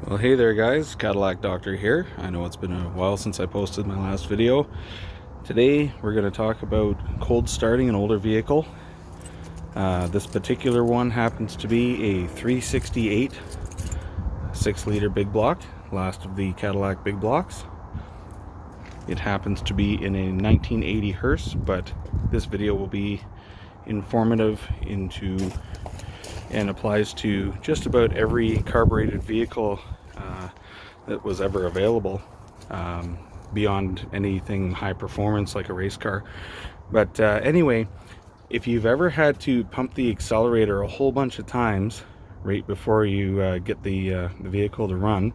Well, hey there guys, Cadillac Doctor here. I know it's been a while since I posted my last video. Today we're going to talk about cold starting an older vehicle. This particular one happens to be a 368 6-liter big block, last of the Cadillac big blocks. It happens to be in a 1980 hearse, but this video will be informative and applies to just about every carbureted vehicle that was ever available, beyond anything high performance like a race car. But anyway, if you've ever had to pump the accelerator a whole bunch of times right before you get the vehicle to run,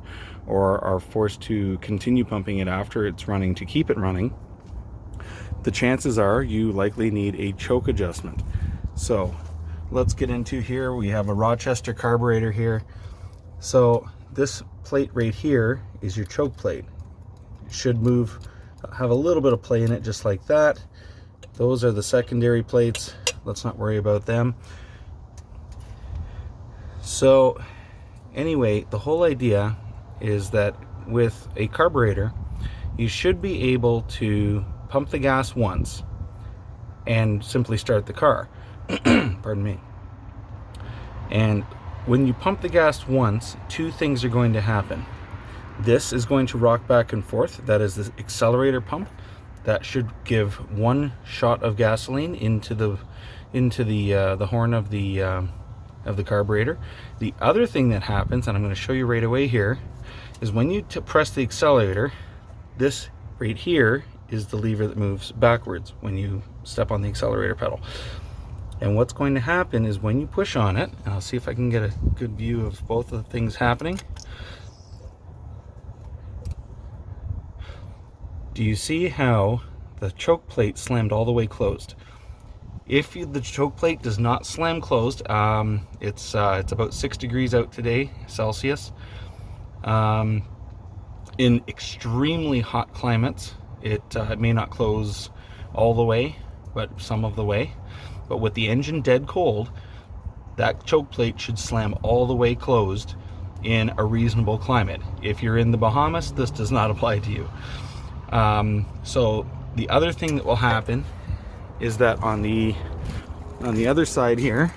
or are forced to continue pumping it after it's running to keep it running, the chances are you likely need a choke adjustment. So let's get into here. We have a Rochester carburetor here. So this plate right here is your choke plate. It should move, have a little bit of play in it, just like that. Those are the secondary plates. Let's not worry about them. So anyway, the whole idea is that with a carburetor, you should be able to pump the gas once and simply start the car. Pardon me. And when you pump the gas once, two things are going to happen. This is going to rock back and forth. That is the accelerator pump. That should give one shot of gasoline into the horn of the carburetor. The other thing that happens, and I'm going to show you right away here, is when you press the accelerator, this right here is the lever that moves backwards when you step on the accelerator pedal. And what's going to happen is when you push on it, and I'll see if I can get a good view of both of the things happening. Do you see how the choke plate slammed all the way closed? If the choke plate does not slam closed, it's about 6 degrees out today, Celsius. In extremely hot climates, it may not close all the way, but some of the way. But with the engine dead cold, that choke plate should slam all the way closed in a reasonable climate. If you're in the Bahamas, this does not apply to you. So the other thing that will happen is that on the other side here,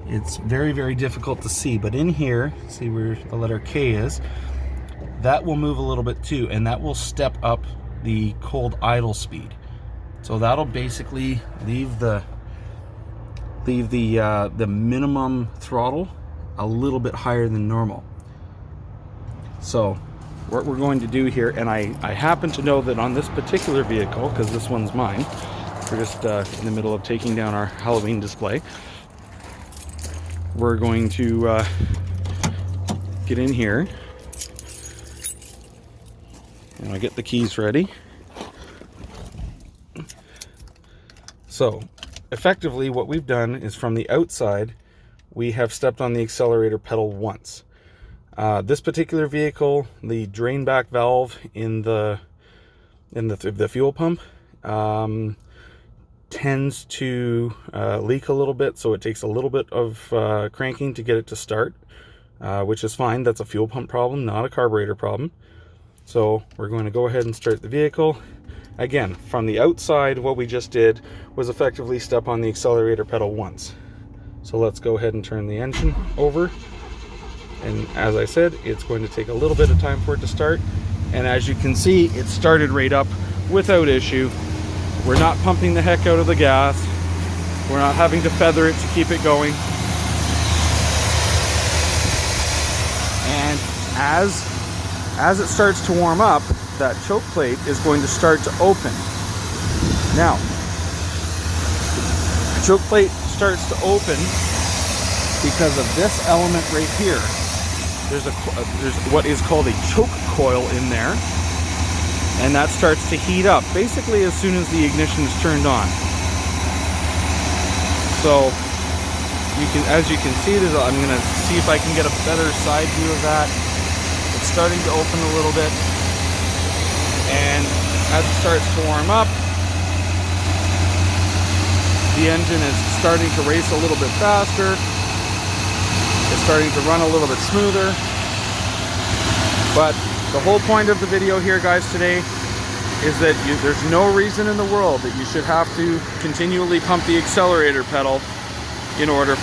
it's very, very difficult to see, but in here, see where the letter K is, that will move a little bit too, and that will step up the cold idle speed. So that'll basically leave the minimum throttle a little bit higher than normal. So what we're going to do here, and I happen to know that on this particular vehicle, because this one's mine, we're just in the middle of taking down our Halloween display, we're going to get in here, and I'll get the keys ready. So effectively what we've done is, from the outside, we have stepped on the accelerator pedal once. This particular vehicle, the drain back valve in the fuel pump tends to leak a little bit, so it takes a little bit of cranking to get it to start, which is fine. That's a fuel pump problem, not a carburetor problem. So we're going to go ahead and start the vehicle. Again, from the outside, what we just did was effectively step on the accelerator pedal once. So let's go ahead and turn the engine over. And as I said, it's going to take a little bit of time for it to start. And as you can see, it started right up without issue. We're not pumping the heck out of the gas. We're not having to feather it to keep it going. And as it starts to warm up, that choke plate is going to start to open. Now, the choke plate starts to open because of this element right here. There's what is called a choke coil in there, and that starts to heat up basically as soon as the ignition is turned on. So as you can see, I'm going to see if I can get a better side view of that. It's starting to open a little bit, and as it starts to warm up, the engine is starting to race a little bit faster. It's starting to run a little bit smoother. But the whole point of the video here, guys, today is that there's no reason in the world that you should have to continually pump the accelerator pedal in order to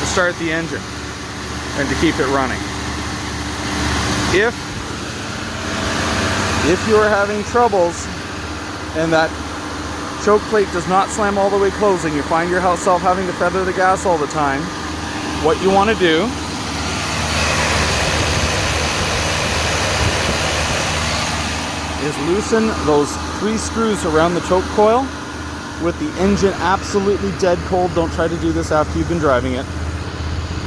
start the engine and to keep it running. If you are having troubles and that choke plate does not slam all the way closed and you find yourself having to feather the gas all the time, what you want to do is loosen those 3 screws around the choke coil with the engine absolutely dead cold. Don't try to do this after you've been driving it.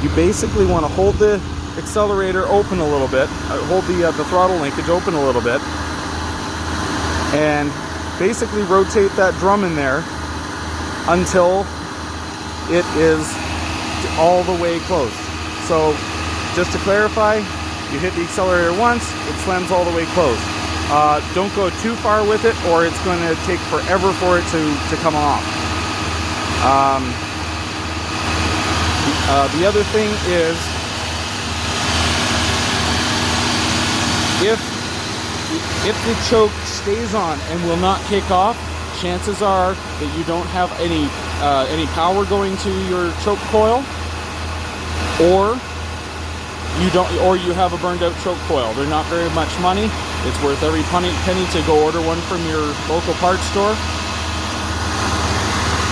You basically want to hold the accelerator open a little bit, hold the throttle linkage open a little bit, and basically rotate that drum in there until it is all the way closed. So just to clarify, you hit the accelerator once, it slams all the way closed. Don't go too far with it or it's going to take forever for it to come off. The other thing is, if the choke stays on and will not kick off, chances are that you don't have any power going to your choke coil, or you have a burned out choke coil. They're not very much money. It's worth every penny to go order one from your local parts store.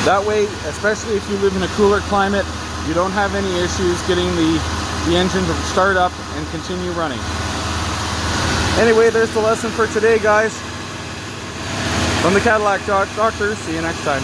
That way, especially if you live in a cooler climate, you don't have any issues getting the engine to start up and continue running. Anyway, there's the lesson for today, guys. From the Cadillac Doctor, see you next time.